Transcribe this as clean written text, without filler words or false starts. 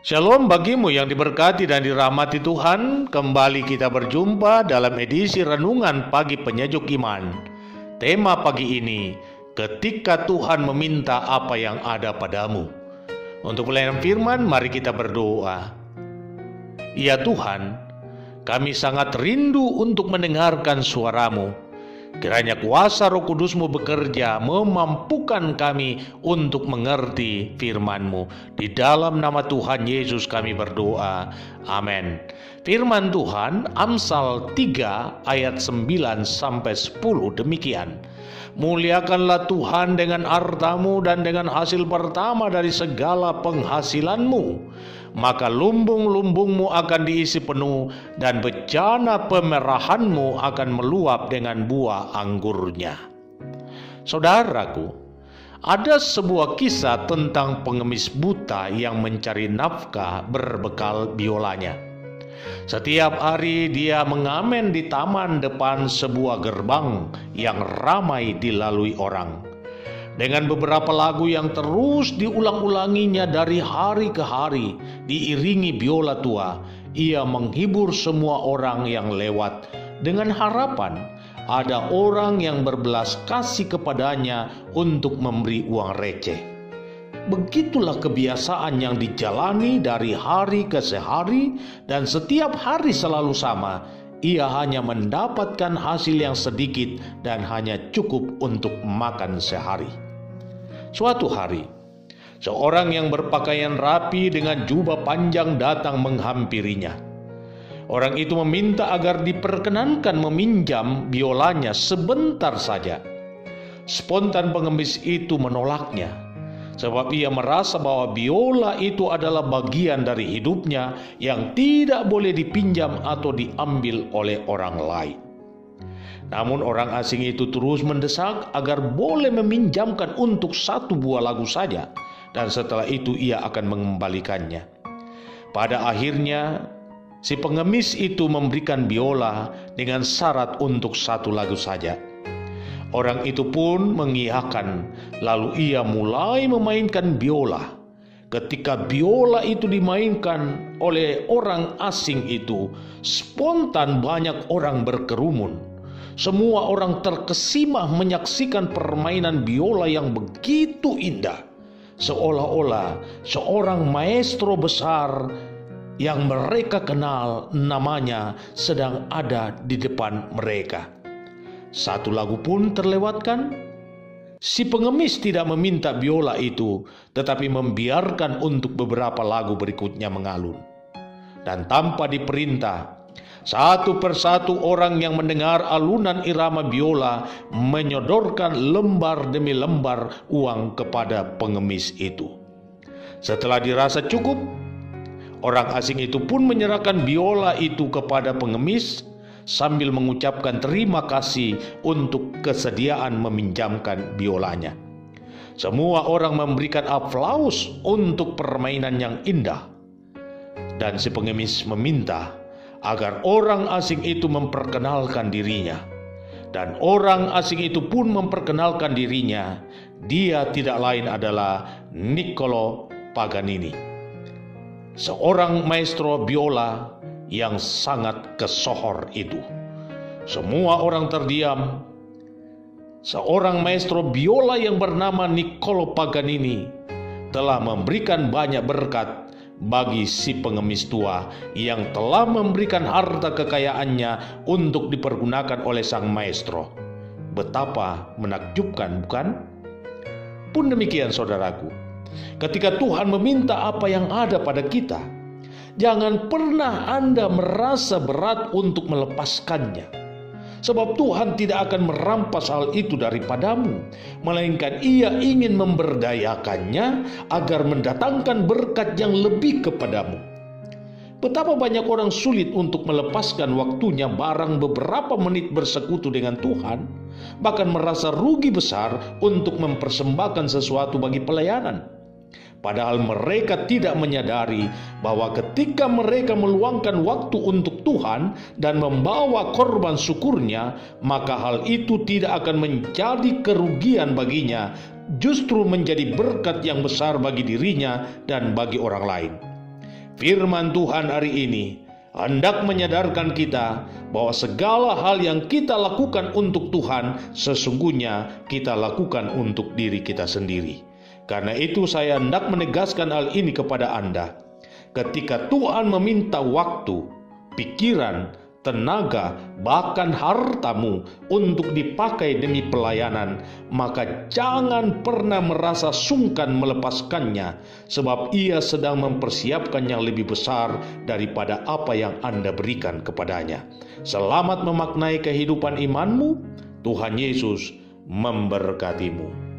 Shalom bagimu yang diberkati dan dirahmati Tuhan. Kembali kita berjumpa dalam edisi Renungan Pagi Penyejuk Iman. Tema pagi ini, ketika Tuhan meminta apa yang ada padamu. Untuk pelayanan firman, mari kita berdoa. Ya Tuhan, kami sangat rindu untuk mendengarkan suara-Mu. Kiranya kuasa Roh Kudus-Mu bekerja memampukan kami untuk mengerti firman-Mu. Di dalam nama Tuhan Yesus kami berdoa. Amin. Firman Tuhan Amsal 3 ayat 9-10 demikian. Muliakanlah Tuhan dengan hartamu dan dengan hasil pertama dari segala penghasilanmu. Maka lumbung-lumbungmu akan diisi penuh dan bejana pemerahanmu akan meluap dengan buah anggurnya. Saudaraku, ada sebuah kisah tentang pengemis buta yang mencari nafkah berbekal biolanya. Setiap hari dia mengamen di taman depan sebuah gerbang yang ramai dilalui orang. Dengan beberapa lagu yang terus diulang-ulanginya dari hari ke hari, diiringi biola tua, ia menghibur semua orang yang lewat dengan harapan ada orang yang berbelas kasih kepadanya untuk memberi uang receh. Begitulah kebiasaan yang dijalani dari hari ke hari, dan setiap hari selalu sama. Ia hanya mendapatkan hasil yang sedikit dan hanya cukup untuk makan sehari. Suatu hari, seorang yang berpakaian rapi dengan jubah panjang datang menghampirinya. Orang itu meminta agar diperkenankan meminjam biolanya sebentar saja. Spontan pengemis itu menolaknya, sebab ia merasa bahwa biola itu adalah bagian dari hidupnya yang tidak boleh dipinjam atau diambil oleh orang lain. Namun orang asing itu terus mendesak agar boleh meminjamkan untuk satu buah lagu saja, dan setelah itu ia akan mengembalikannya. Pada akhirnya, si pengemis itu memberikan biola dengan syarat untuk satu lagu saja. Orang itu pun mengiyakan, lalu ia mulai memainkan biola. Ketika biola itu dimainkan oleh orang asing itu, spontan banyak orang berkerumun. Semua orang terkesima menyaksikan permainan biola yang begitu indah. Seolah-olah seorang maestro besar yang mereka kenal namanya sedang ada di depan mereka. Satu lagu pun terlewatkan. Si pengemis tidak meminta biola itu, tetapi membiarkan untuk beberapa lagu berikutnya mengalun. Dan tanpa diperintah, satu persatu orang yang mendengar alunan irama biola menyodorkan lembar demi lembar uang kepada pengemis itu. Setelah dirasa cukup, orang asing itu pun menyerahkan biola itu kepada pengemis sambil mengucapkan terima kasih untuk kesediaan meminjamkan biolanya. Semua orang memberikan aplaus untuk permainan yang indah, dan si pengemis meminta agar orang asing itu memperkenalkan dirinya. Dan orang asing itu pun memperkenalkan dirinya. Dia tidak lain adalah Niccolo Paganini, seorang maestro biola yang sangat kesohor itu. Semua orang terdiam. Seorang maestro biola yang bernama Niccolo Paganini telah memberikan banyak berkat bagi si pengemis tua yang telah memberikan harta kekayaannya untuk dipergunakan oleh sang maestro. Betapa menakjubkan, bukan? Pun demikian saudaraku, ketika Tuhan meminta apa yang ada pada kita, jangan pernah Anda merasa berat untuk melepaskannya. Sebab Tuhan tidak akan merampas hal itu daripadamu, melainkan Ia ingin memberdayakannya agar mendatangkan berkat yang lebih kepadamu. Betapa banyak orang sulit untuk melepaskan waktunya barang beberapa menit bersekutu dengan Tuhan, bahkan merasa rugi besar untuk mempersembahkan sesuatu bagi pelayanan. Padahal mereka tidak menyadari bahwa ketika mereka meluangkan waktu untuk Tuhan dan membawa korban syukurnya, maka hal itu tidak akan menjadi kerugian baginya, justru menjadi berkat yang besar bagi dirinya dan bagi orang lain. Firman Tuhan hari ini hendak menyadarkan kita bahwa segala hal yang kita lakukan untuk Tuhan sesungguhnya kita lakukan untuk diri kita sendiri. Karena itu saya hendak menegaskan hal ini kepada Anda. Ketika Tuhan meminta waktu, pikiran, tenaga, bahkan hartamu untuk dipakai demi pelayanan, maka jangan pernah merasa sungkan melepaskannya, sebab Ia sedang mempersiapkan yang lebih besar daripada apa yang Anda berikan kepadanya. Selamat memaknai kehidupan imanmu. Tuhan Yesus memberkatimu.